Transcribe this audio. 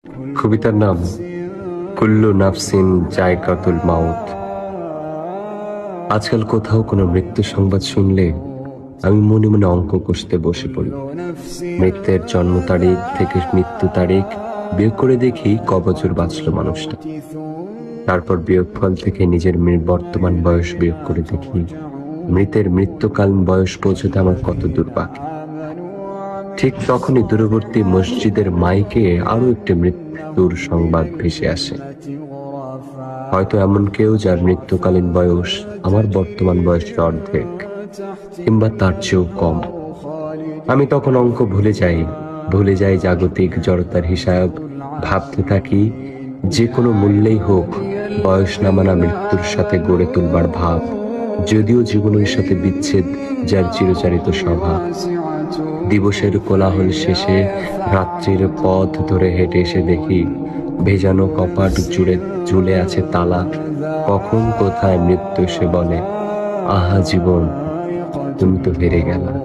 কবিতার নাম কুল্লু নাফসিন জায়কাতুল মাউত। আজকাল কোথাও কোনো মৃত্যু সংবাদ শুনলে আমি মনে মনে অঙ্ক কষতে বসে পড়ি। মৃত্যুর জন্ম তারিখ থেকে মৃত্যু তারিখ বিয়োগ করে দেখি ক বছর বাঁচল মানুষটা। তারপর বিয়োগফল থেকে নিজের বর্তমান বয়স বিয়োগ করে দেখি মৃতের মৃত্যুকালীন বয়স পৌঁছতে আমার কত দূর বাকি। ঠিক তখনই দূরবর্তী মসজিদের মাইকে আরো একটি মৃত্যুর সংবাদ ভেসে আসে। হয়তো এমন কেউ যার মৃত্যুকালীন বয়স আমার বর্তমান বয়সের অর্ধেক কিংবা তার চেয়েও কম। আমি তখন অঙ্ক ভুলে যাই জাগতিক জড়তার হিসাব। ভাবতে থাকি যে কোনো মূল্যেই হোক বয়স নামানা মৃত্যুর সাথে গড়ে তুলবার ভাব, যদিও জীবনের সাথে বিচ্ছেদ যার চিরচারিত স্বভাব। দিবসের কোলাহল শেষে রাত্রির পথ ধরে হেঁটে এসে দেখি ভেজানো কপাট জুড়ে ঝুলে আছে তালা। কখন কোথায় মৃত্যু এসে বলে, আহা জীবন, তুমি তো হেরে গেলা।